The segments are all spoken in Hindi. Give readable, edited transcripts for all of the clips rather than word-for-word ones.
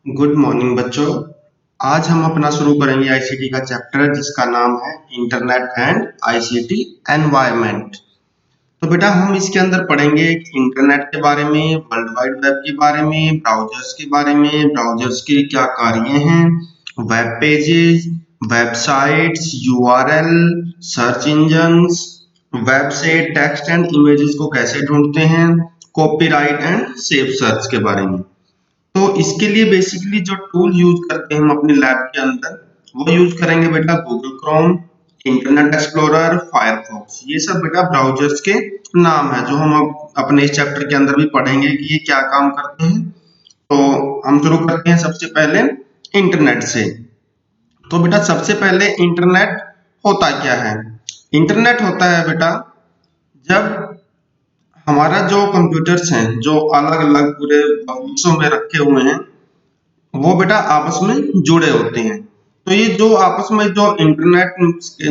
गुड मॉर्निंग बच्चों। आज हम अपना शुरू करेंगे आईसीटी का चैप्टर जिसका नाम है इंटरनेट एंड आईसीटी एनवायरनमेंट। तो बेटा हम इसके अंदर पढ़ेंगे इंटरनेट के बारे में, वर्ल्ड वाइड वेब के बारे में, ब्राउजर्स के बारे में, ब्राउजर्स के क्या कार्य हैं, web pages, websites, URL, search engines, web से टेक्स्ट एंड इमेजेस को कैसे ढूंढते हैं, कॉपीराइट एंड सेफ सर्च के बारे में। तो इसके लिए बेसिकली जो टूल यूज करते हैं हम अपने लैब के अंदर वो यूज करेंगे बेटा Google Chrome, internet explorer, Firefox. ये सब बेटा ब्राउजर्स के नाम है जो हम अपने इस चैप्टर के अंदर भी पढ़ेंगे कि ये क्या काम करते हैं। तो हम शुरू करते हैं सबसे पहले इंटरनेट से। तो बेटा सबसे पहले इंटरनेट होता क्या है? इंटरनेट होता है बेटा जब हमारा जो कंप्यूटर्स हैं जो अलग अलग पूरे विश्व में रखे हुए हैं वो बेटा आपस में जुड़े होते हैं। तो ये जो आपस में जो इंटरनेट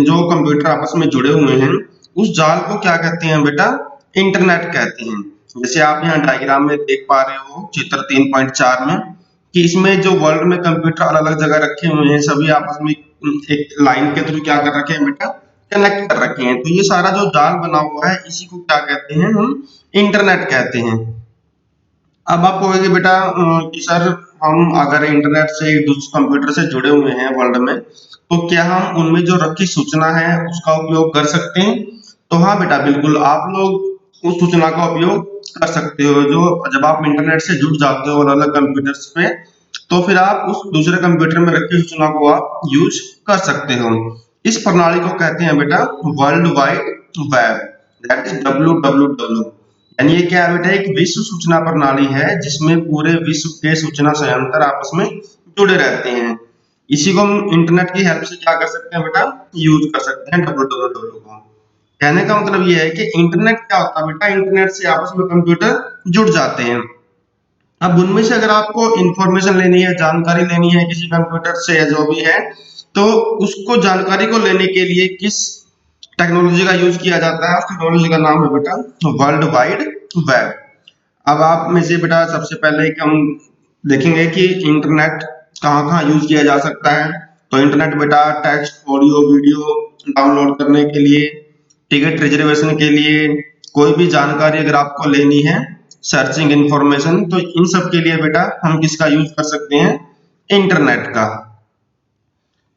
जो कंप्यूटर आपस में जुड़े हुए हैं उस जाल को क्या कहते हैं बेटा? इंटरनेट कहते हैं। जैसे आप यहाँ डायग्राम में देख पा रहे हो चित्र 3.4 में कि इसमें जो वर्ल्ड में कंप्यूटर अलग अलग जगह रखे हुए हैं सभी आपस में एक लाइन के थ्रू क्या कर रखे हैं बेटा? कनेक्ट कर रखे हैं। तो ये सारा जो जाल बना हुआ है इसी को क्या कहते हैं? हम इंटरनेट कहते हैं। अब आप कहोगे बेटा कि सर हम अगर इंटरनेट से दूसरे कंप्यूटर से जुड़े हुए हैं वर्ल्ड में तो क्या हम उनमें जो रखी सूचना है उसका उपयोग कर सकते हैं? तो हाँ बेटा बिल्कुल आप लोग उस सूचना का उपयोग कर सकते हो। जो जब आप इंटरनेट से जुड़ जाते हो अलग अलग कंप्यूटर्स पे तो फिर आप उस दूसरे कंप्यूटर में रखी सूचना को आप यूज कर सकते हो। इस प्रणाली को कहते हैं बेटा world wide web, that is WWW। यानी ये क्या है बेटा? एक विश्व सूचना प्रणाली है जिसमें पूरे विश्व के सूचना संयंत्र आपस में जुड़े रहते हैं। इसी को हम इंटरनेट की हेल्प से क्या कर सकते हैं बेटा? यूज कर सकते हैं WWW को। कहने का मतलब ये है कि इंटरनेट क्या होता है बेटा? इंटरनेट से आपस में कंप्यूटर जुड़ जाते हैं। अब उनमें से अगर आपको इंफॉर्मेशन लेनी है, जानकारी लेनी है किसी कंप्यूटर से या जो भी है, तो उसको जानकारी को लेने के लिए किस टेक्नोलॉजी का यूज किया जाता है? उस टेक्नोलॉजी का नाम है बेटा वर्ल्ड वाइड वेब। अब आप में से बेटा सबसे पहले कि हम देखेंगे कि इंटरनेट कहाँ कहाँ यूज किया जा सकता है। तो इंटरनेट बेटा टेक्स्ट, ऑडियो, वीडियो डाउनलोड करने के लिए, टिकट रिजर्वेशन के लिए, कोई भी जानकारी अगर आपको लेनी है, सर्चिंग इंफॉर्मेशन, तो इन सब के लिए बेटा हम किसका यूज कर सकते हैं? इंटरनेट का।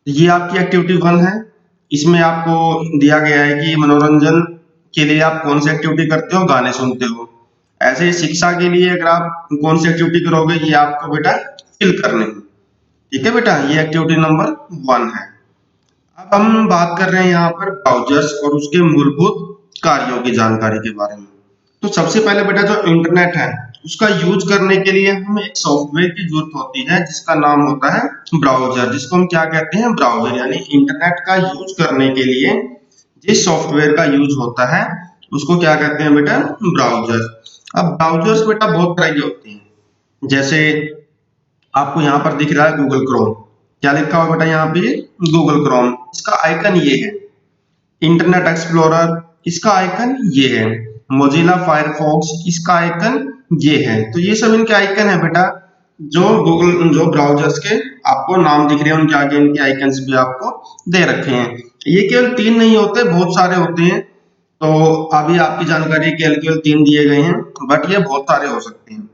ये आपकी एक्टिविटी 1 है। इसमें आपको दिया गया है कि मनोरंजन के लिए आप कौन सी एक्टिविटी करते हो? गाने सुनते हो। ऐसे ही शिक्षा के लिए अगर आप कौन सी एक्टिविटी करोगे ये आपको बेटा फिल करने हैं। ठीक है बेटा, ये एक्टिविटी नंबर 1 है। अब हम बात कर रहे हैं यहाँ पर ब्राउजर्स और उसके मूलभूत कार्यों की जानकारी के बारे में। तो सबसे पहले बेटा जो इंटरनेट है उसका यूज करने के लिए हमें एक सॉफ्टवेयर की जरूरत होती है जिसका नाम होता है ब्राउजर, जिसको हम क्या कहते हैं? ब्राउजर। यानी इंटरनेट का यूज करने के लिए जिस सॉफ्टवेयर का यूज होता है उसको क्या कहते हैं बेटा? ब्राउजर। अब ब्राउजर्स बेटा बहुत तरह के होते हैं। जैसे आपको यहाँ पर दिख रहा है गूगल क्रोम। क्या लिखा हुआ बेटा यहाँ पे? Google Chrome. इसका आइकन ये है। इंटरनेट एक्सप्लोरर, इसका आइकन ये है। मोजिला फायरफॉक्स, इसका आइकन ये है। तो ये सब इनके आइकन है बेटा। जो गूगल जो ब्राउजर्स के आपको नाम दिख रहे हैं उनके आगे इनके आइकन्स भी आपको दे रखे हैं। ये केवल 3 नहीं होते, बहुत सारे होते हैं। तो अभी आपकी जानकारी केवल 3 दिए गए हैं, बट ये बहुत सारे हो सकते हैं।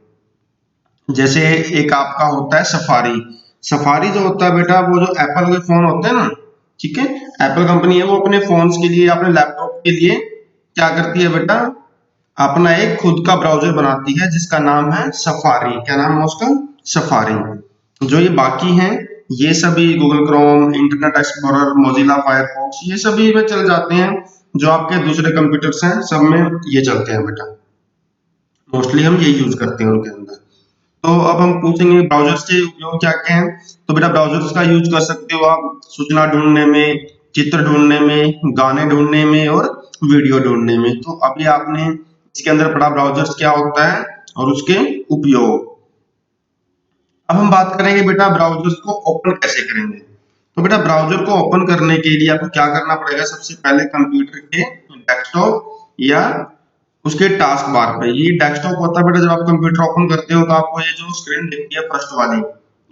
जैसे एक आपका होता है सफारी। सफारी जो होता है बेटा वो जो एप्पल के फोन होते हैं ना, ठीक है, एप्पल कंपनी है वो अपने फोन्स के लिए, अपने लैपटॉप के लिए क्या करती है बेटा? अपना एक खुद का ब्राउजर बनाती है जिसका नाम है सफारी। क्या नाम है उसका? सफारी। जो ये बाकी हैं ये सभी Google Chrome, internet explorer, Mozilla Firefox ये सभी में चल जाते हैं। जो आपके दूसरे कंप्यूटर्स हैं सब में ये चलते हैं बेटा। मोस्टली हम ये यूज करते हैं उनके अंदर। तो अब हम पूछेंगे ब्राउजर्स के उपयोग क्या क्या हैं। तो बेटा ब्राउजर्स का यूज कर सकते हो आप सूचना ढूंढने में, चित्र ढूंढने में, गाने ढूंढने में और वीडियो ढूंढने में। तो अभी आपने इसके अंदर पढ़ा ब्राउजर्स क्या होता है और उसके उपयोग। अब हम बात करेंगे बेटा ब्राउजर्स को ओपन कैसे करेंगे। तो बेटा ब्राउजर को ओपन करने के लिए आपको क्या करना पड़ेगा? सबसे पहले कंप्यूटर के डेस्कटॉप या उसके टास्क बार पे, ये डेस्कटॉप होता है बेटा। जब आप कंप्यूटर ओपन करते हो तो आपको ये जो स्क्रीन दिखती है फर्स्ट वाली,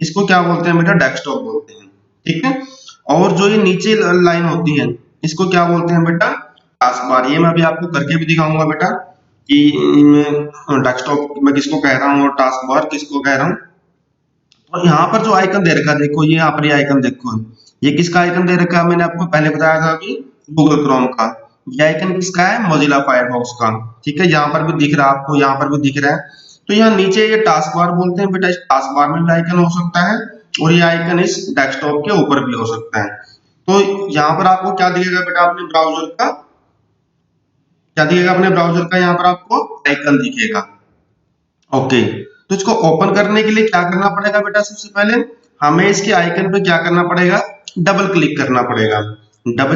इसको क्या बोलते हैं बेटा, डेस्कटॉप बोलते हैं। ठीक है, और जो ये नीचे लाइन होती है इसको क्या बोलते हैं बेटा, टास्क बार। ये मैं अभी आपको करके भी दिखाऊंगा बेटा कि डेस्कटॉप मैं किसको कह रहा हूँ और टास्क बार किसको कह रहा हूँ। और यहाँ पर जो आइकन दे रखा है देखो, ये यहाँ पर ये आइकन देखो, ये किसका आइकन दे रखा है, मैंने आपको पहले बताया था कि गूगल क्रोम का। ये आइकन किसका है, मोजिला फायरफॉक्स का। ठीक है, यहाँ पर भी दिख रहा है आपको, यहाँ पर भी दिख रहा है। तो यहाँ नीचे ये टास्क बार बोलते हैं बेटा, इस टास्क बार में भी आइकन हो सकता है और ये आइकन इस डेस्कटॉप के ऊपर भी हो सकता है। तो यहाँ पर आपको क्या दिखेगा बेटा, अपने ब्राउजर का क्या दिखेगा, अपने ब्राउजर का यहाँ पर आपको आइकन दिखेगा। ओके, तो इसको ओपन करने के लिए क्या करना पड़ेगा बेटा, सबसे पहले हमें इसके आइकन पे क्या करना पड़ेगा, डबल क्लिक करना पड़ेगा।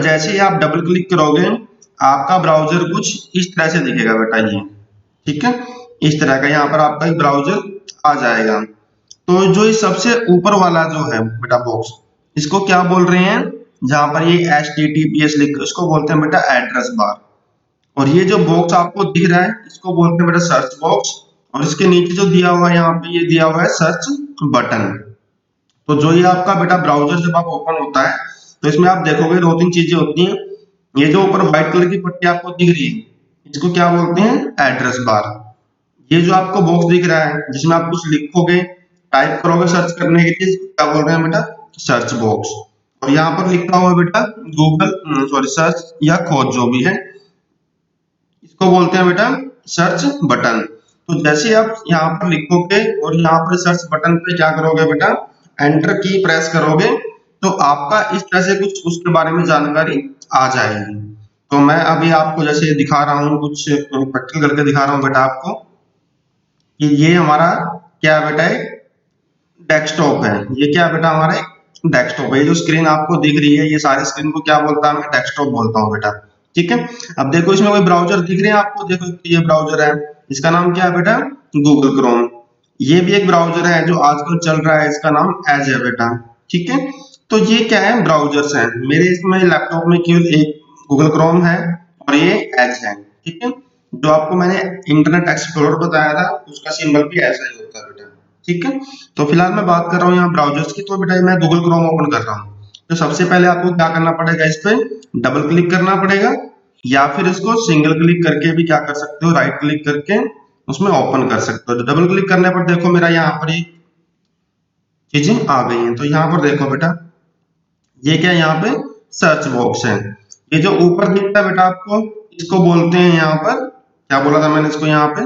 जैसे ही आप डबल क्लिक करोगे आपका ब्राउजर कुछ इस तरह से दिखेगा बेटा, ये ठीक है, इस तरह का यहाँ पर आपका एक ब्राउजर आ जाएगा। तो जो ये सबसे ऊपर वाला जो है बेटा बॉक्स, इसको क्या बोल रहे हैं, जहां पर ये HTTPS लिख इसको बोलते हैं बेटा एड्रेस बार। और ये जो बॉक्स आपको दिख रहा है इसको बोलते हैं बेटा सर्च बॉक्स। और इसके नीचे जो दिया हुआ है यहाँ पे ये दिया हुआ है सर्च बटन। तो जो ये आपका बेटा ब्राउजर जब आप ओपन होता है तो इसमें आप देखोगे दो तीन चीजें होती हैं। ये जो ऊपर व्हाइट कलर की पट्टी आपको दिख रही है इसको क्या बोलते हैं, एड्रेस बार। ये जो आपको बॉक्स दिख रहा है जिसमें आप कुछ लिखोगे, टाइप करोगे सर्च करने के लिए, क्या बोल रहे हैं बेटा, सर्च बॉक्स। और यहाँ पर लिखा हुआ है बेटा गूगल सॉरी सर्च या खोज जो भी है, इसको बोलते हैं बेटा सर्च बटन। तो जैसे आप यहाँ पर लिखोगे और यहाँ पर सर्च बटन पे क्या करोगे बेटा, एंटर की प्रेस करोगे तो आपका इस तरह से कुछ उसके बारे में जानकारी आ जाएगी। तो मैं अभी आपको जैसे दिखा रहा हूँ, कुछ प्रैक्टिकल करके दिखा रहा हूँ बेटा आपको कि ये हमारा क्या बेटा एक डेस्कटॉप है। ये क्या बेटा हमारा एक डेस्कटॉप है। ये जो स्क्रीन आपको दिख रही है ये सारी स्क्रीन को क्या बोलता है, मैं डेस्कटॉप बोलता हूँ बेटा। ठीक है, अब देखो इसमें कोई ब्राउजर दिख रहे हैं आपको, देखो ये ब्राउजर है, इसका नाम क्या है बेटा, गूगल क्रोम। ये भी एक ब्राउजर है जो आजकल चल रहा है, इसका नाम एज है बेटा। ठीक है, तो ये क्या है, ब्राउजर्स हैं। मेरे इसमें लैपटॉप में केवल एक गूगल क्रोम है और ये एज है। ठीक है, जो आपको मैंने इंटरनेट एक्सप्लोरर बताया था उसका सिंबल भी ऐसा ही होता है बेटा। ठीक है, तो फिलहाल मैं बात कर रहा हूँ यहाँ ब्राउजर्स की, तो बेटा मैं गूगल क्रोम ओपन कर रहा हूँ। तो सबसे पहले आपको क्या करना पड़ेगा, इस पे डबल क्लिक करना पड़ेगा या फिर इसको सिंगल क्लिक करके भी क्या कर सकते हो, राइट क्लिक करके उसमें ओपन कर सकते हो। तो डबल क्लिक करने पर देखो मेरा यहाँ पर ये चीजें आ गई हैं। तो यहाँ पर देखो बेटा ये क्या है, यहाँ पे सर्च बॉक्स है। ये जो ऊपर दिखता है बेटा आपको, इसको बोलते हैं यहाँ पर, क्या बोला था मैंने इसको, यहाँ पे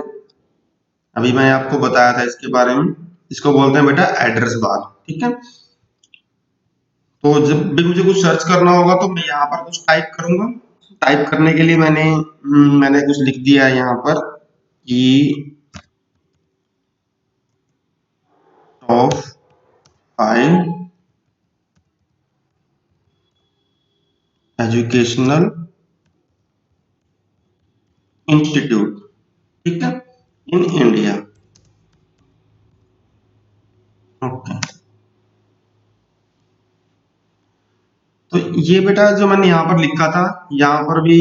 अभी मैं आपको बताया था इसके बारे में, इसको बोलते हैं बेटा एड्रेस बार। ठीक है, तो जब भी मुझे कुछ सर्च करना होगा तो मैं यहाँ पर कुछ टाइप करूंगा। टाइप करने के लिए मैंने कुछ लिख दिया है यहाँ पर कि टॉप 5 एजुकेशनल इंस्टीट्यूट, ठीक है, इन इंडिया। ओके, तो ये बेटा जो मैंने यहाँ पर लिखा था, यहाँ पर भी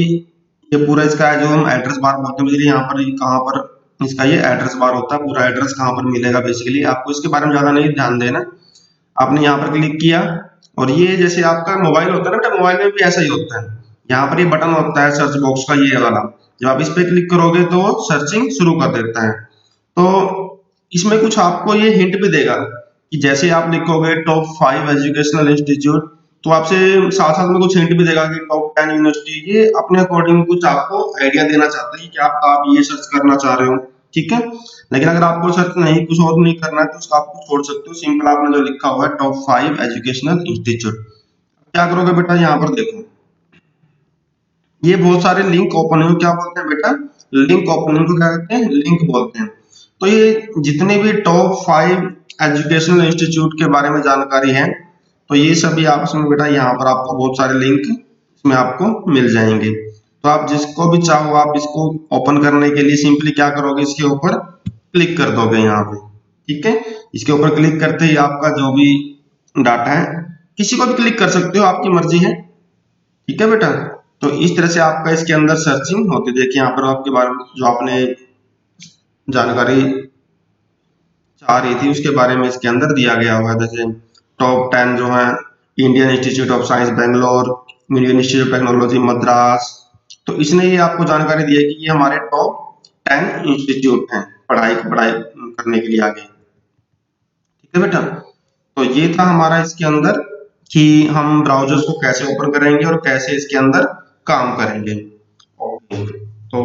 ये पूरा इसका है जो हम एड्रेस बार बोलते हैं, बेसिकली यहाँ पर कहाँ पर इसका ये एड्रेस बार होता है, पूरा एड्रेस कहाँ पर मिलेगा। बेसिकली आपको इसके बारे में ज्यादा नहीं ध्यान देना। आपने यहाँ पर क्लिक किया और ये जैसे आपका मोबाइल होता है ना बेटा, मोबाइल में भी ऐसा ही होता है। यहाँ पर ये बटन होता है सर्च बॉक्स का, ये वाला, जब आप इस पे क्लिक करोगे तो वो सर्चिंग शुरू कर देता है। तो इसमें कुछ आपको ये हिंट भी देगा कि जैसे आप लिखोगे टॉप 5 एजुकेशनल इंस्टीट्यूट, तो आपसे साथ साथ में कुछ हिंट भी देगा कि टॉप 10 यूनिवर्सिटी। ये अपने अकॉर्डिंग कुछ आपको आइडिया देना चाहता है कि आप ये सर्च करना चाह रहे हो। ठीक है, लेकिन अगर आपको सर्च नहीं कुछ और नहीं करना है तो उसको आप छोड़ सकते हो। सिंपल आपने जो लिखा हुआ है टॉप 5 एजुकेशनल इंस्टीट्यूट, क्या करोगे बेटा, यहाँ पर देखो ये बहुत सारे लिंक ओपन है, क्या बोलते हैं बेटा, लिंक ओपनिंग को क्या कहते हैं, लिंक बोलते हैं। तो ये जितने भी टॉप 5 एजुकेशनल इंस्टीट्यूट के बारे में जानकारी है, तो ये सभी आपस में बेटा यहाँ पर आपको बहुत सारे लिंक इसमें आपको मिल जाएंगे। तो आप जिसको भी चाहो आप इसको ओपन करने के लिए सिंपली क्या करोगे, इसके ऊपर क्लिक कर दोगे यहाँ पे। ठीक है, इसके ऊपर क्लिक करते ही आपका जो भी डाटा है, किसी को भी क्लिक कर सकते हो, आपकी मर्जी है। ठीक है बेटा, तो इस तरह से आपका इसके अंदर सर्चिंग होती है। देखिए यहाँ पर आपके बारे में जो आपने जानकारी चाह रही थी उसके बारे में इसके अंदर दिया गया हुआ है। जैसे टॉप 10 जो है, Indian institute of science Bangalore, Indian institute of technology Madras. तो इसने ये आपको जानकारी दी है कि ये हमारे टॉप 10 इंस्टीट्यूट हैं पढ़ाई पढ़ाई करने के लिए आगे। ठीक है बेटा, तो ये था हमारा इसके अंदर कि हम ब्राउजर्स को कैसे ओपन करेंगे और कैसे इसके अंदर काम करेंगे। ओके, तो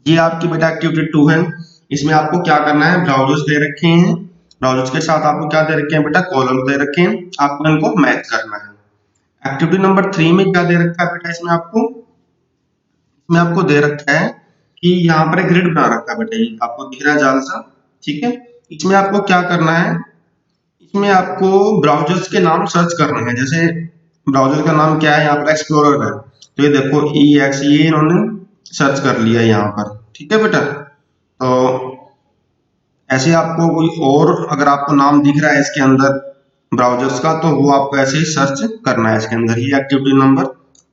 ये आपकी बेटा एक्टिविटी 2 है। इसमें आपको क्या करना है, ब्राउजर्स दे रखे हैं, ब्राउजर्स के साथ आपको क्या दे रखे हैं बेटा, कॉलम दे रखे हैं, आपको इनको मैच करना है। एक्टिविटी नंबर 3 में क्या दे रखा है बेटा, इसमें आपको दे रखा है कि यहाँ पर एक ग्रिड बना रखा है बेटा, ये आपको दिख रहा है जाल सा। ठीक है, इसमें आपको क्या करना है, इसमें आपको ब्राउजर्स के नाम सर्च करना है। जैसे ब्राउजर का नाम क्या है, यहाँ पर एक्सप्लोरर है, तो ये देखो EX, ये इन्होंने सर्च कर लिया यहाँ पर। ठीक है बेटा, तो ऐसे आपको कोई और अगर आपको नाम दिख रहा है इसके अंदर ब्राउजर्स का, तो वो आपको ऐसे ही सर्च करना है इसके अंदर। ये एक्टिविटी नंबर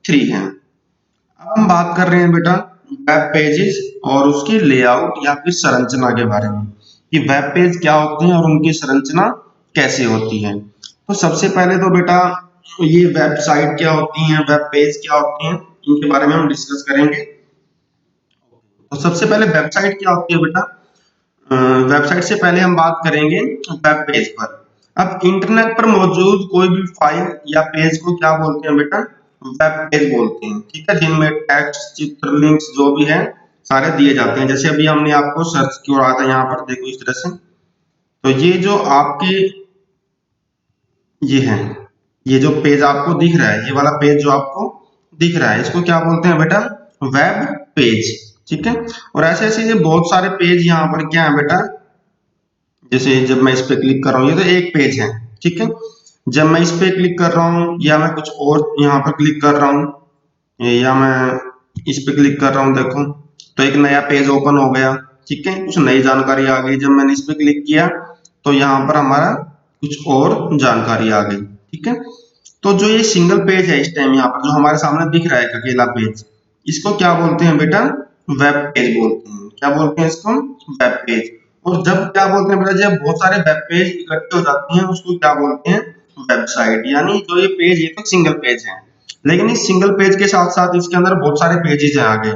3 है। अब हम बात कर रहे हैं बेटा वेब पेजेस और उसकी लेआउट या फिर संरचना के बारे में, कि वेब पेज क्या होते हैं और उनकी संरचना कैसे होती है। तो सबसे पहले तो बेटा ये वेबसाइट क्या होती हैं, वेब पेज क्या होती हैं, इनके बारे में हम डिस्कस करेंगे। तो सबसे पहले वेबसाइट क्या होती है बेटा, वेबसाइट से पहले हम बात करेंगे वेब पेज पर। अब इंटरनेट पर मौजूद कोई भी फाइल या पेज को क्या बोलते हैं बेटा, वेब पेज बोलते हैं। ठीक है, जिनमें टेक्स्ट, चित्र, लिंक्स जो भी है सारे दिए जाते हैं। जैसे अभी हमने आपको सर्च किया रहा था, यहाँ पर देखो इस तरह से। तो ये जो आपके ये है, ये जो पेज आपको दिख रहा है, ये वाला पेज जो आपको दिख रहा है, इसको क्या बोलते हैं बेटा, वेब पेज। ठीक है, और ऐसे ऐसे ये बहुत सारे पेज यहाँ पर क्या है बेटा, जैसे जब मैं इस पे क्लिक कर रहा हूँ, ये तो एक पेज है। ठीक है, जब मैं इस पे क्लिक कर रहा हूँ या मैं कुछ और यहाँ पर क्लिक कर रहा हूँ या मैं इस पे क्लिक कर रहा हूँ, देखो तो एक नया पेज ओपन हो गया। ठीक है, कुछ नई जानकारी आ गई। जब मैंने इस पे क्लिक किया तो यहाँ पर हमारा कुछ और जानकारी आ गई। ठीक है, तो जो ये सिंगल पेज है इस टाइम यहाँ पर जो हमारे सामने दिख रहा है अकेला पेज, इसको क्या बोलते हैं बेटा, वेब पेज बोलते हैं। क्या बोलते हैं इसको, वेब पेज। और जब क्या बोलते हैं बेटा, जब बहुत सारे वेब पेज इकट्ठे हो जाते हैं उसको क्या बोलते हैं, वेबसाइट। यानी जो ये पेज, ये तो सिंगल पेज है, लेकिन इस सिंगल पेज के साथ साथ इसके अंदर बहुत सारे पेजेस हैं आगे।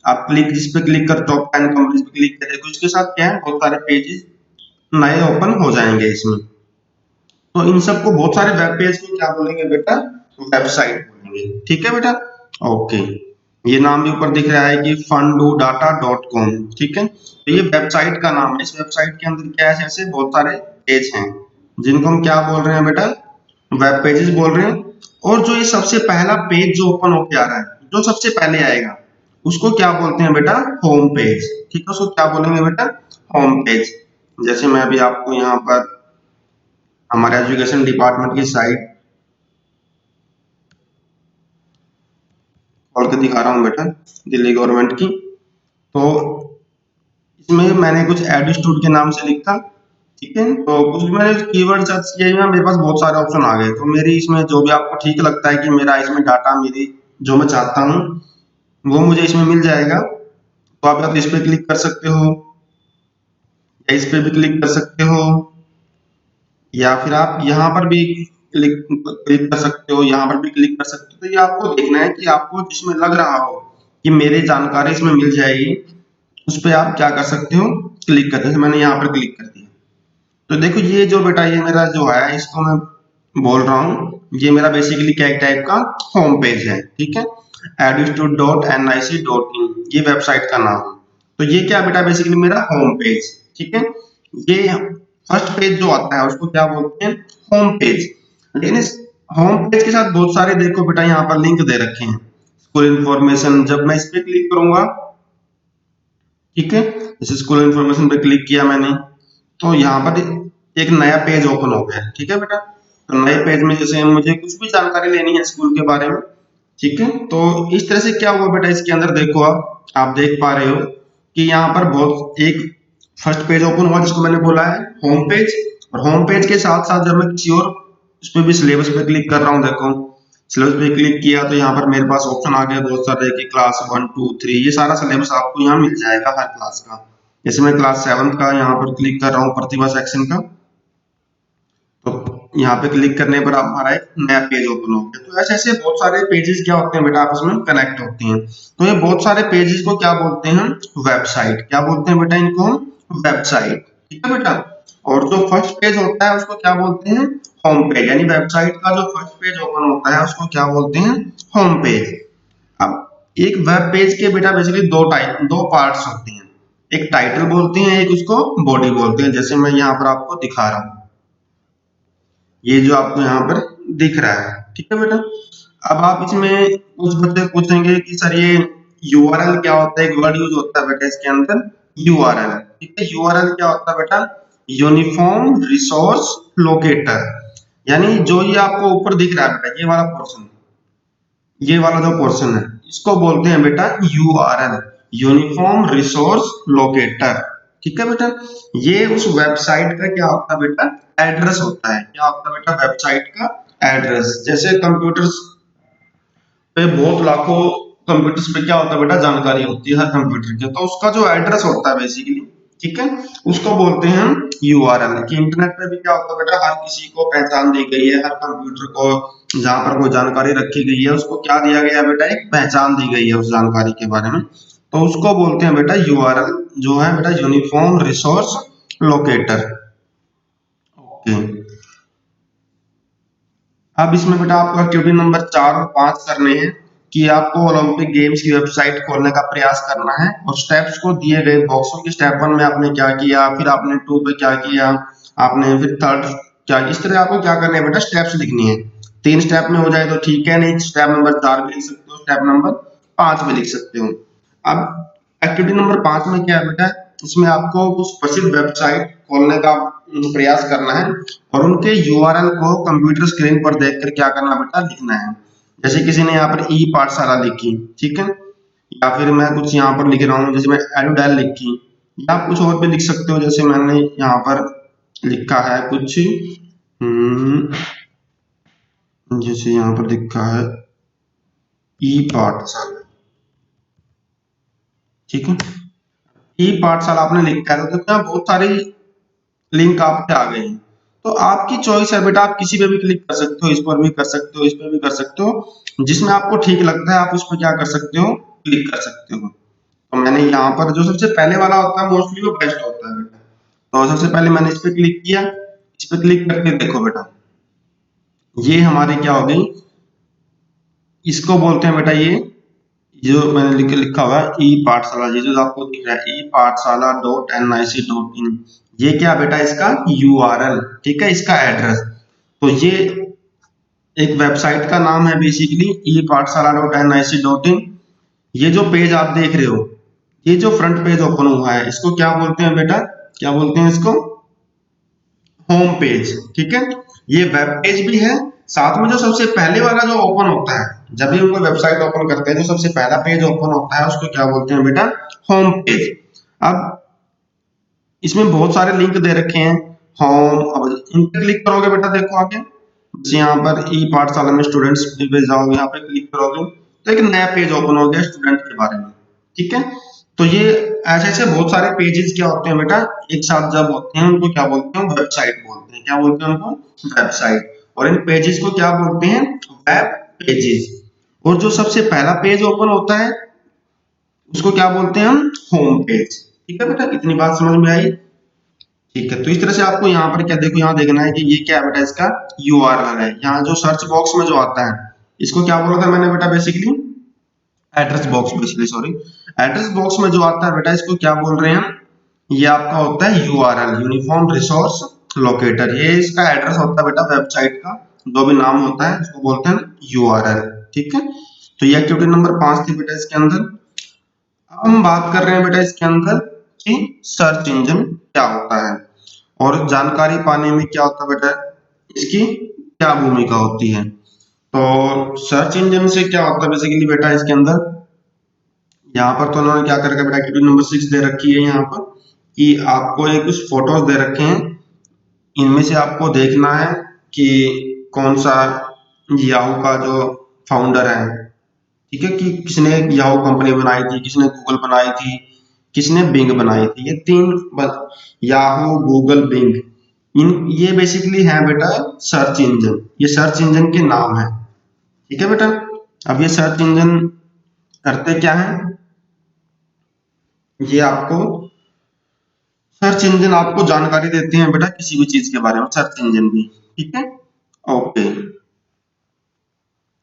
आप क्लिक जिस पे क्लिक कर, टॉप 10 कंपनीज पे क्लिक करें, तो इसके साथ क्या है, बहुत सारे पेजेस नए ओपन हो जाएंगे इसमें। तो इन सबको, बहुत सारे वेब पेज को क्या बोलेंगे बेटा, वेबसाइट बोलेंगे। ठीक है बेटा, ओके। ये नाम भी ऊपर दिख रहा है कि fundudata.com। ठीक है, तो ये वेबसाइट का नाम है। इस वेबसाइट के अंदर क्या है, ऐसे बहुत सारे पेज हैं जिनको हम क्या बोल रहे हैं बेटा, वेब पेजेस बोल रहे हैं। और जो ये सबसे पहला पेज जो ओपन होके आ रहा है, जो सबसे पहले आएगा, उसको क्या बोलते हैं बेटा, होम पेज। ठीक है, उसको क्या बोलेंगे बेटा, होम पेज। जैसे मैं अभी आपको यहाँ पर हमारे एजुकेशन डिपार्टमेंट की साइट खोल के दिखा रहा हूँ बेटा, दिल्ली गवर्नमेंट की। तो इसमें मैंने कुछ एडस्टूड के नाम से लिखा। ठीक है, तो कुछ भी मैंने कीवर्ड सर्च किया ना, मेरे पास बहुत सारे ऑप्शन आ गए। तो मेरी इसमें जो भी आपको ठीक लगता है कि मेरा इसमें डाटा, मेरी जो मैं चाहता हूँ वो मुझे इसमें मिल जाएगा। तो आप या तो इस पे क्लिक कर सकते हो या इस पे भी क्लिक कर सकते हो, या फिर आप यहाँ पर भी क्लिक क्लिक कर सकते हो, यहाँ पर भी क्लिक कर सकते हो। तो ये आपको देखना है कि आपको जिसमें लग रहा हो कि मेरी जानकारी इसमें मिल जाएगी, उस पर आप क्या कर सकते हो, क्लिक कर। जैसे मैंने यहाँ पर क्लिक कर दिया, तो देखो ये जो बेटा, ये मेरा जो है, इसको मैं बोल रहा हूँ, ये मेरा बेसिकली क्या एक टाइप का होम पेज है। ठीक है, edustude.nic.in ये वेबसाइट का नाम है। तो ये क्या बेटा, बेसिकली मेरा होम पेज। ठीक है, ये फर्स्ट पेज जो आता है उसको क्या बोलते हैं, होम पेज। लेकिन इस होम पेज के साथ बहुत सारे, देखो बेटा यहाँ पर लिंक दे रखे हैं, स्कूल इन्फॉर्मेशन। जब मैं इस पे क्लिक करूंगा, ठीक है, जैसे स्कूल इन्फॉर्मेशन पे क्लिक किया मैंने, तो यहाँ पर एक नया पेज ओपन हो गया। ठीक है बेटा, तो नए पेज में जैसे मुझे कुछ भी जानकारी लेनी है स्कूल के बारे में, ठीक है, तो इस तरह से क्या हुआ बेटा, इसके अंदर देखो आप देख पा रहे हो कि यहाँ पर बहुत एक फर्स्ट पेज ओपन हुआ जिसको मैंने बोला है होम पेज। और होम पेज के साथ साथ जब मैं किसी और उस पर भी सिलेबस पे क्लिक कर रहा हूँ, देखो सिलेबस पे क्लिक किया तो यहाँ पर मेरे पास ऑप्शन आ गया बहुत सारे कि क्लास 1 2 3, ये सारा सिलेबस आपको यहाँ मिल जाएगा हर क्लास का। जैसे मैं क्लास 7 का यहाँ पर क्लिक कर रहा हूँ, प्रतिभा सेक्शन का, तो यहाँ पे क्लिक करने पर हमारा एक नया पेज ओपन हो गया। तो ऐसे ऐसे बहुत सारे पेजेस क्या होते हैं बेटा, आपस में कनेक्ट होते हैं। तो ये बहुत सारे पेजेस को क्या बोलते हैं, वेबसाइट। क्या बोलते हैं बेटा इनको हम, वेबसाइट। ठीक है बेटा। और जो फर्स्ट पेज होता है उसको क्या बोलते हैं, होम पेज। यानी वेबसाइट का जो फर्स्ट पेज ओपन होता है उसको क्या बोलते हैं, होम पेज। अब एक वेब पेज के बेटा बेसिकली दो पार्ट्स होते हैं। एक टाइटल बोलते हैं, एक उसको बॉडी बोलते हैं। जैसे मैं यहाँ पर आपको दिखा रहा हूँ, ये जो आपको यहाँ पर दिख रहा है। ठीक है बेटा। अब आप इसमें कुछ बच्चे पूछेंगे कि सर ये यूआरएल क्या होता है, एक वर्ड यूज होता है बेटा इसके अंदर, यूआरएल। ठीक है, यूआरएल क्या होता है बेटा, यूनिफॉर्म रिसोर्स लोकेटर। यानी जो ये आपको ऊपर दिख रहा है बेटा, ये वाला पोर्शन, ये वाला जो पोर्शन है, इसको बोलते हैं बेटा यूआरएल, यूनिफॉर्म रिसोर्स लोकेटर। ठीक है बेटा। ये उस वेबसाइट का क्या होता है बेटा, एड्रेस होता है। क्या होता है बेटा, वेबसाइट का एड्रेस। जैसे कंप्यूटर्स पे बहुत लाखों कंप्यूटर्स पे क्या होता है बेटा, जानकारी होती है हर कंप्यूटर की, तो उसका जो एड्रेस होता है बेसिकली, ठीक है, उसको बोलते हैं हम यूआरएल। कि इंटरनेट पे भी क्या होता है बेटा, हर किसी को पहचान दी गई है, हर कंप्यूटर को जहां पर कोई जानकारी रखी गई है उसको क्या दिया गया है बेटा, एक पहचान दी गई है उस जानकारी के बारे में, तो उसको बोलते हैं बेटा यूआरएल, जो है बेटा यूनिफॉर्म रिसोर्स लोकेटर। ओके। अब इसमें बेटा आपको एक्टिविटी नंबर 4 और 5 करने हैं कि आपको ओलंपिक गेम्स की वेबसाइट खोलने का प्रयास करना है, और स्टेप्स को दिए गए बॉक्सों की स्टेप 1 में आपने क्या किया, फिर आपने 2 पे क्या किया, आपने फिर थर्ड क्या, इस तरह आपको क्या करना है बेटा, स्टेप्स लिखनी है। 3 स्टेप में हो जाए तो ठीक है, नहीं स्टेप नंबर 4 भी लिख सकते हो, स्टेप नंबर 5 भी लिख सकते हो। अब एक्टिविटी नंबर 5 में क्या है बेटा, इसमें आपको कुछ प्रसिद्ध वेबसाइट खोलने का प्रयास करना है, और उनके यूआरएल को कंप्यूटर स्क्रीन पर देखकर क्या करना बेटा, लिखना है। जैसे किसी ने यहाँ पर ई पाठशाला लिखी, ठीक है, या फिर मैं कुछ यहाँ पर लिख रहा हूँ, जैसे मैं एडुडाल लिखी, या आप कुछ और भी लिख सकते हो। जैसे मैंने यहाँ पर लिखा है कुछ, जैसे यहाँ पर लिखा है ई पाठशाला। ठीक है, ई पाठशाला आपने लिखा है, तो देखो यहाँ बहुत सारी लिंक आपके आ गए हैं। तो आपकी चॉइस है बेटा, आप किसी पे भी क्लिक कर सकते हो, इस पर भी कर सकते हो, इस पर भी कर सकते हो, जिसमें आपको ठीक लगता है आप उस पर क्या कर सकते हो, क्लिक कर सकते हो। तो मैंने यहाँ पर जो सबसे पहले वाला होता है मोस्टली वो बेस्ट होता है बेटा, तो सबसे पहले मैंने इस पे क्लिक किया। इस पे क्लिक करके देखो बेटा, ये हमारी क्या हो गई, इसको बोलते हैं बेटा, ये जो मैंने लिखा हुआ है ई पाठशाला, ये जो आपको दिख रहा है ई पाठशाला .nic.in, ये क्या बेटा, इसका यूआरएल, ठीक है, इसका एड्रेस। तो ये एक वेबसाइट का नाम है बेसिकली, ई पाठशाला .nic.in। ये जो पेज आप देख रहे हो, ये जो फ्रंट पेज ओपन हुआ है, इसको क्या बोलते हैं बेटा, क्या बोलते हैं इसको, होम पेज। ठीक है, ये वेब पेज भी है, साथ में जो सबसे पहले वाला जो ओपन होता है, जब भी हम कोई वेबसाइट ओपन करते हैं, जो सबसे पहला पेज ओपन होता है उसको क्या बोलते हैं बेटा, होम पेज। अब इसमें बहुत सारे लिंक दे रखे हैं होम, अब इन पे क्लिक करोगे बेटा, देखो आगे जैसे यहाँ पर ई पाठशाला में स्टूडेंट्स पे जाओगे, यहाँ पे क्लिक करोगे तो एक नया पेज ओपन हो गया स्टूडेंट के बारे में। ठीक है, तो ये ऐसे ऐसे बहुत सारे पेजेस क्या होते हैं बेटा, एक साथ जब होते हैं उनको क्या बोलते हैं, वेबसाइट बोलते हैं। क्या बोलते हैं उनको, वेबसाइट। और इन पेजेस को क्या बोलते हैं, वेब पेजेस। और जो सबसे पहला पेज ओपन होता है उसको क्या बोलते हैं हम, होम पेज। ठीक है बेटा, इतनी बात समझ में आई। ठीक है, तो इस तरह से आपको यहाँ पर क्या देखो, यहाँ देखना है कि ये क्या है बेटा, इसका यूआरएल है। यहाँ जो सर्च बॉक्स में जो आता है, इसको क्या बोला था मैंने बेटा, basically address box, basically sorry, address box में जो आता है बेटा, इसको क्या बोल रहे हैं हम, ये आपका होता है यूआरएल, यूनिफॉर्म रिसोर्स लोकेटर। ये इसका एड्रेस होता है बेटा वेबसाइट का, जो भी नाम होता है इसको बोलते हैं यूआरएल। ठीक है, तो ये एक्टिविटी नंबर 5 थी बेटा इसके अंदर। अब हम बात कर रहे हैं बेटा इसके अंदर कि सर्च इंजन क्या होता है, और जानकारी पाने में क्या होता है बेटा, इसकी क्या भूमिका होती है। तो सर्च इंजन से क्या होता है बेसिकली बेटा, इसके अंदर यहाँ पर तो उन्होंने क्या कर रखा है बेटा, एक्टिविटी नंबर 6 दे रखी है यहाँ पर कि आपको ये कुछ फोटोज दे रखे हैं, इनमें से आपको देखना है कि कौन सा याहू का जो फाउंडर है। ठीक है, कि किसने याहू कंपनी बनाई थी, किसने गूगल बनाई थी, किसने? बिंग बनाई थी। ये याहू, गूगल, बिंग, ये बेसिकली है बेटा सर्च इंजन। ये सर्च इंजन के नाम है। ठीक है बेटा। अब ये सर्च इंजन करते क्या है? ये आपको सर्च इंजन आपको जानकारी देते हैं बेटा किसी भी चीज के बारे में, सर्च इंजन भी। ठीक है, ओके।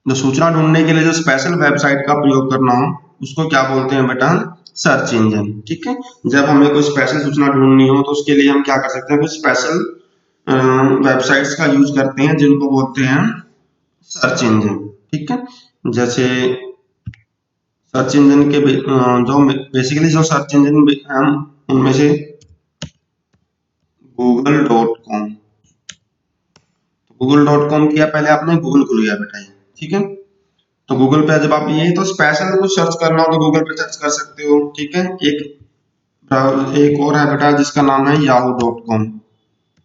जो सूचना ढूंढने के लिए जो स्पेशल वेबसाइट का प्रयोग करना हो उसको क्या बोलते हैं बेटा? Search engine. ठीक है, जब हमें कोई स्पेशल सूचना ढूंढनी हो तो उसके लिए हम क्या कर सकते हैं? कुछ स्पेशल वेबसाइट्स का यूज करते हैं जिनको बोलते हैं सर्च इंजन। ठीक है, जैसे सर्च इंजन के जो बेसिकली जो सर्च इंजन हम उनमें से google.com, google.com किया पहले आपने, गूगल खुल गया बेटा ये। ठीक है, तो गूगल पे जब आप ये तो स्पेशल कुछ सर्च करना हो तो गूगल पे सर्च कर सकते हो। ठीक है, एक और है बेटा जिसका नाम है yahoo.com,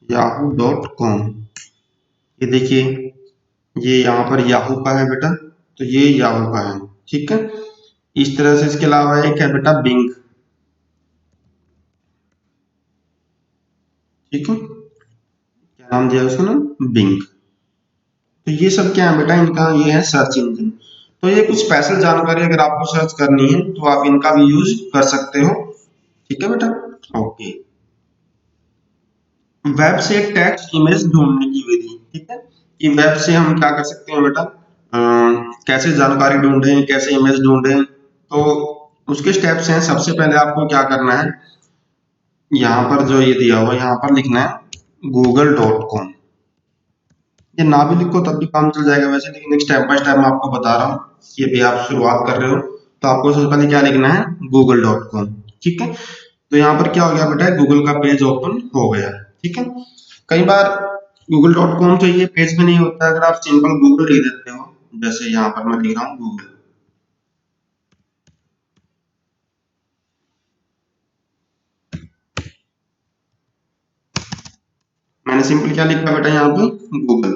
yahoo.com। ये देखिए, ये यहाँ पर याहू का है बेटा, तो ये याहू का है। ठीक है, इस तरह से। इसके अलावा एक है बेटा बिंग। ठीक है, क्या नाम दिया उसका? नाम बिंग। तो ये सब क्या है बेटा? इनका ये है सर्च इंजन। तो ये कुछ स्पेशल जानकारी अगर आपको सर्च करनी है तो आप इनका भी यूज कर सकते हो। ठीक है बेटा, ओके। वेब से टेक्स्ट इमेज ढूंढने की विधि। ठीक है, कि वेब से हम क्या कर सकते हैं बेटा? कैसे जानकारी ढूंढें, कैसे इमेज ढूंढें, तो उसके स्टेप्स हैं। सबसे पहले आपको क्या करना है? यहाँ पर जो ये दिया हुआ है यहाँ पर लिखना है google.com। ये ना भी लिखो तब भी काम चल जाएगा वैसे, लेकिन एक स्टेप बाय स्टेप मैं आपको बता रहा हूँ। ये भी आप शुरुआत कर रहे हो तो आपको सबसे पहले क्या लिखना है? google.com। ठीक है, तो यहाँ पर क्या हो गया बेटा? गूगल का पेज ओपन हो गया। ठीक है, कई बार google.com तो ये पेज में नहीं होता, अगर आप सिंपल गूगल लिख देते हो, जैसे यहाँ पर मैं लिख रहा हूँ गूगल। मैंने सिंपल क्या लिखा बेटा यहाँ पे? गूगल।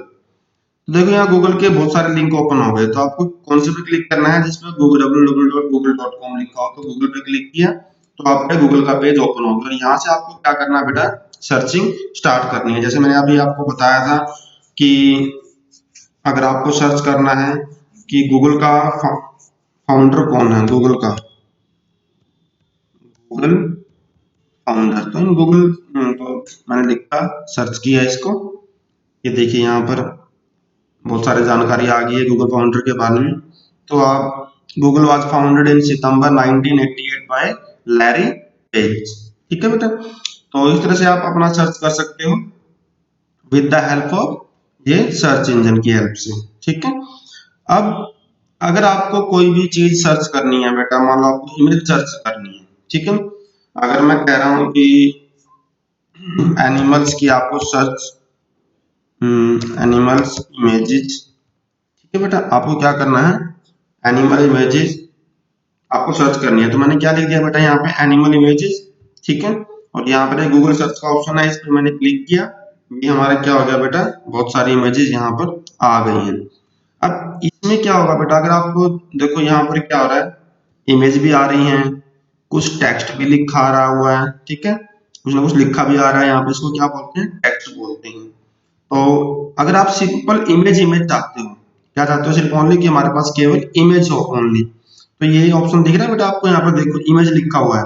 तो देखो यहाँ गूगल के बहुत सारे लिंक ओपन हो गए, तो आपको कौन से पे क्लिक करना है? जिसमें www.google.com लिखा हो, तो गूगल पे क्लिक किया तो आपका गूगल का पेज ओपन हो गया। और यहाँ से आपको क्या करना है बेटा? सर्चिंग स्टार्ट करनी है। जैसे मैंने अभी आपको बताया था कि अगर आपको सर्च करना है कि गूगल का फाउंडर कौन है, गूगल का गूगल फाउंडर, तो इन गूगल तो मैंने लिखा, सर्च किया इसको। ये देखिए यहाँ पर बहुत सारी जानकारी आ गई है गूगल फाउंडर के बारे में। तो आप Google was founded in September 1988 by Larry Page. ठीक है बेटा, तो इस तरह से आप अपना सर्च कर सकते हो विद द हेल्प ऑफ ये सर्च इंजन की हेल्प से। ठीक है, अब अगर आपको कोई भी चीज सर्च करनी है बेटा, मान लो आपको इमेज सर्च करनी है। ठीक है, अगर मैं कह रहा हूँ कि एनिमल्स की आपको सर्च, एनिमल्स इमेजेस। ठीक है बेटा, आपको क्या करना है? एनिमल इमेजेस आपको सर्च करनी है। तो मैंने क्या लिख दिया बेटा यहाँ पे? Animal images. ठीक है, और यहाँ पर गूगल सर्च का ऑप्शन है, इस पर मैंने क्लिक किया। ये हमारा क्या हो गया बेटा? बहुत सारी इमेजेस यहाँ पर आ गई हैं। अब इसमें क्या होगा बेटा? अगर आपको देखो यहाँ पर क्या हो रहा है, इमेज भी आ रही है, कुछ टेक्स्ट भी लिखा रहा हुआ है। ठीक है, कुछ ना कुछ लिखा भी आ रहा है यहाँ पे, इसको क्या बोलते हैं? टेक्स्ट बोलते हैं। तो अगर आप सिंपल इमेज इमेज चाहते हो, क्या चाहते हो? सिर्फ ओनली कि हमारे पास केवल इमेज हो ओनली, तो ये ऑप्शन दिख रहा है बेटा आपको? यहाँ पर देखो इमेज लिखा हुआ है।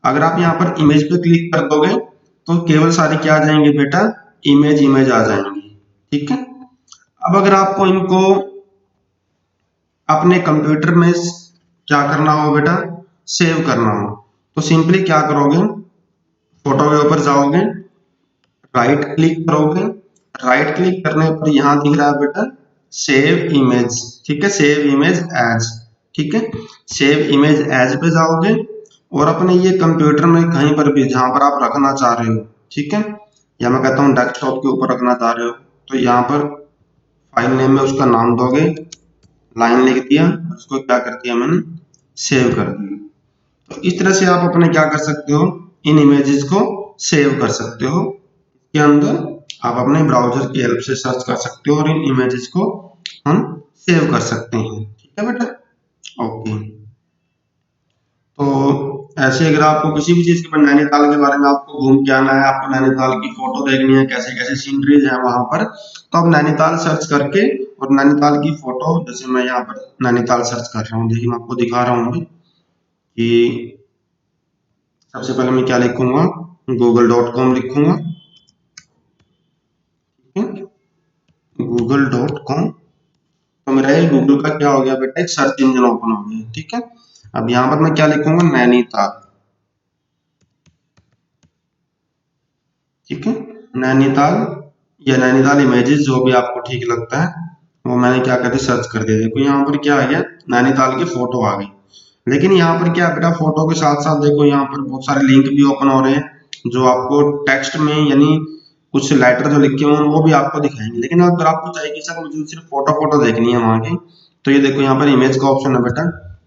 अगर आप यहाँ पर इमेज पे क्लिक कर दोगे तो केवल सारी क्या आ जाएंगे बेटा? इमेज इमेज आ जाएंगी। ठीक है, अब अगर आपको इनको अपने कंप्यूटर में क्या करना हो बेटा? सेव करना हो, तो सिंपली क्या करोगे? फोटो के ऊपर जाओगे, राइट क्लिक करोगे, राइट क्लिक करने पर यहाँ दिख रहा है बेटा सेव इमेज। ठीक है, सेव इमेज एज। ठीक है, सेव इमेज एज पे जाओगे और अपने ये कंप्यूटर में कहीं पर भी जहां पर आप रखना चाह रहे हो, ठीक है, या मैं कहता हूँ डेस्कटॉप के ऊपर रखना चाह रहे हो, तो यहाँ पर फाइल नेम में उसका नाम दोगे, लाइन लिख दिया, उसको क्या कर दिया मैंने? सेव कर दिया। तो इस तरह से आप अपने क्या कर सकते हो? इन इमेजेस को सेव कर सकते हो। के अंदर आप अपने ब्राउजर की हेल्प से सर्च कर सकते हो और इन इमेजेस को हम सेव कर सकते हैं। ठीक है बेटा, ओके। तो ऐसे अगर आपको किसी भी चीज के नैनीताल के बारे में आपको घूम के आना है, आपको नैनीताल की फोटो देखनी है, कैसे कैसे सीनरीज है वहां पर, तो आप नैनीताल सर्च करके और नैनीताल की फोटो, जैसे मैं यहाँ पर नैनीताल सर्च कर रहा हूँ, देखिए मैं आपको दिखा रहा हूँ अभी कि सबसे पहले मैं क्या लिखूंगा, google.com लिखूंगा, ठीक है, google.com। तो मेरा ये गूगल का क्या हो गया बेटा, एक सर्च इंजन ओपन हो गया, ठीक है। अब यहाँ पर मैं क्या लिखूंगा, नैनीताल, ठीक है, नैनीताल या नैनीताल इमेजेस, जो भी आपको ठीक लगता है वो मैंने क्या कर दिया, सर्च कर दिया। देखो यहाँ पर क्या आ गया, नैनीताल की फोटो आ गई। लेकिन यहाँ पर क्या बेटा, फोटो के साथ साथ देखो यहाँ पर बहुत सारे लिंक भी ओपन हो रहे हैं, जो आपको टेक्स्ट में यानी कुछ लेटर जो लिखे हुए हैं वो भी आपको दिखाएंगे। लेकिन अगर आपको चाहिए कि सर मुझे सिर्फ फोटो फोटो देखनी है वहां की, तो ये देखो यहाँ पर इमेज का ऑप्शन है बेटा,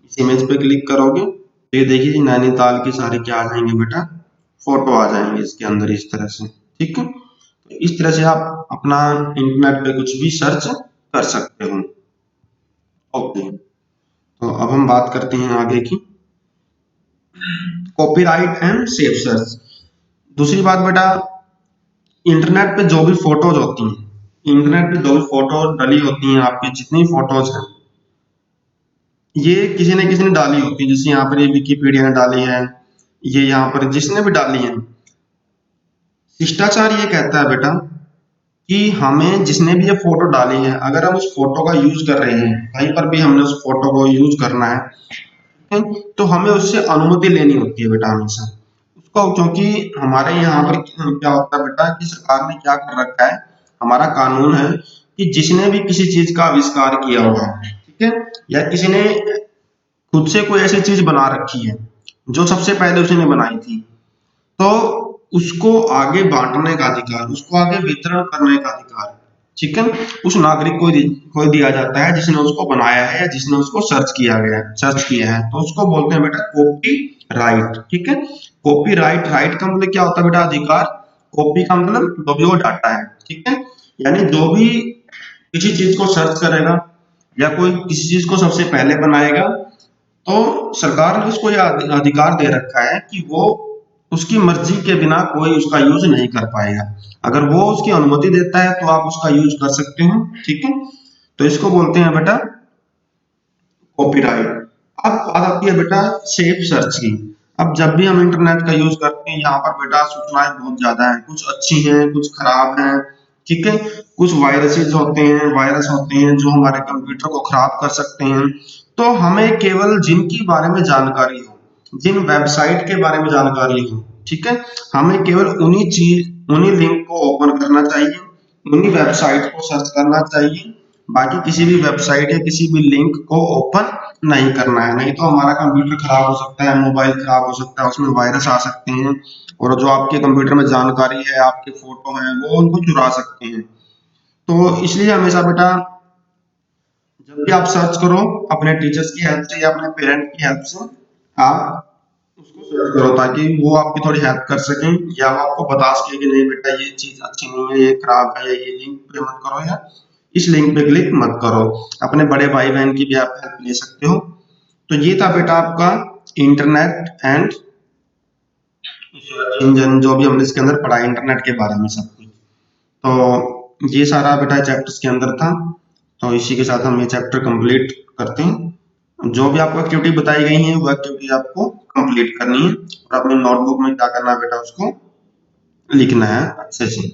इस इमेज पे क्लिक करोगे तो ये देखिए नैनीताल की सारी क्या आ जाएंगे बेटा, फोटो आ जाएंगे इसके अंदर इस तरह से, ठीक है। तो इस तरह से आप अपना इंटरनेट पे कुछ भी सर्च कर सकते हो। ओके, तो अब हम बात करते हैं आगे की, कॉपीराइट एंड सेफ सर्च। दूसरी बात बेटा, इंटरनेट पे जो भी फोटोज होती हैं, इंटरनेट पे जो भी फोटो डली होती हैं, आपकी जितनी फोटोज हैं, ये किसी न किसी ने डाली होती है। जैसे यहाँ पर ये विकीपीडिया ने डाली है, ये यहाँ पर जिसने भी डाली है, शिष्टाचार ये कहता है बेटा कि हमें जिसने भी ये फोटो डाली है, अगर हम उस फोटो का यूज कर रहे हैं, कहीं पर भी हमने उस फोटो को यूज करना है, तो हमें उससे अनुमति लेनी होती है बेटा हमेशा उसको। क्योंकि हमारे यहाँ पर क्या होता है बेटा कि सरकार ने क्या कर रखा है, हमारा कानून है कि जिसने भी किसी चीज का आविष्कार किया हुआ है, ठीक है, या किसी ने खुद से कोई ऐसी चीज बना रखी है जो सबसे पहले उसने बनाई थी, तो उसको आगे बांटने का अधिकार, उसको आगे वितरण करने का अधिकार, ठीक है, उस नागरिक को दिया जाता है जिसने उसको बनाया है या जिसने उसको सर्च किया है, तो उसको बोलते हैं बेटा कॉपी राइट, ठीक है। कॉपी राइट, राइट का मतलब क्या होता है बेटा, अधिकार। कॉपी का मतलब जो भी वो डाटा है, ठीक है, यानी जो भी किसी चीज को सर्च करेगा या कोई किसी चीज को सबसे पहले बनाएगा, तो सरकार ने उसको यह अधिकार दे रखा है कि वो उसकी मर्जी के बिना कोई उसका यूज नहीं कर पाएगा। अगर वो उसकी अनुमति देता है तो आप उसका यूज कर सकते हो, ठीक है। तो इसको बोलते हैं बेटा कॉपीराइट। अब बात आती है बेटा सेफ सर्च की। अब जब भी हम इंटरनेट का यूज करते हैं, यहाँ पर बेटा सूचनाएं बहुत ज्यादा है, कुछ अच्छी हैं कुछ खराब हैं, ठीक है। कुछ वायरसेस होते हैं, वायरस होते हैं जो हमारे कंप्यूटर को खराब कर सकते हैं। तो हमें केवल जिनकी बारे में जानकारी हो, जिन वेबसाइट के बारे में जानकारी हो, ठीक है, हमें केवल उन्हीं लिंक को ओपन करना चाहिए, उन्हीं वेबसाइट को सर्च करना चाहिए। बाकी किसी भी वेबसाइट या किसी भी लिंक को ओपन नहीं करना है, नहीं तो हमारा कंप्यूटर खराब हो सकता है, मोबाइल खराब हो सकता है, उसमें वायरस आ सकते हैं और जो आपके कंप्यूटर में जानकारी है, आपके फोटो हैं, वो उनको चुरा सकते हैं। तो इसलिए हमेशा बेटा जब भी आप सर्च करो, अपने टीचर्स की हेल्प से या अपने पेरेंट की हेल्प से आप उसको सर्च करो, ताकि वो आपकी थोड़ी हेल्प कर सकें या वो आपको बता सके कि नहीं बेटा ये चीज अच्छी नहीं है, ये खराब है, या ये लिंक पे मत करो या इस लिंक पे क्लिक मत करो। अपने बड़े भाई बहन की भी आप हेल्प ले सकते हो। तो ये था बेटा आपका इंटरनेट एंड सर्च इंजन, जो भी हमने इसके अंदर पढ़ा इंटरनेट के बारे में सब कुछ। तो ये सारा बेटा चैप्टर्स के अंदर था। तो इसी के साथ हम ये चैप्टर कंप्लीट करते हैं। जो भी आपको एक्टिविटी बताई गई है वो एक्टिविटी आपको कंप्लीट करनी है और अपनी नोटबुक में क्या करना है बेटा, उसको लिखना है अच्छे से।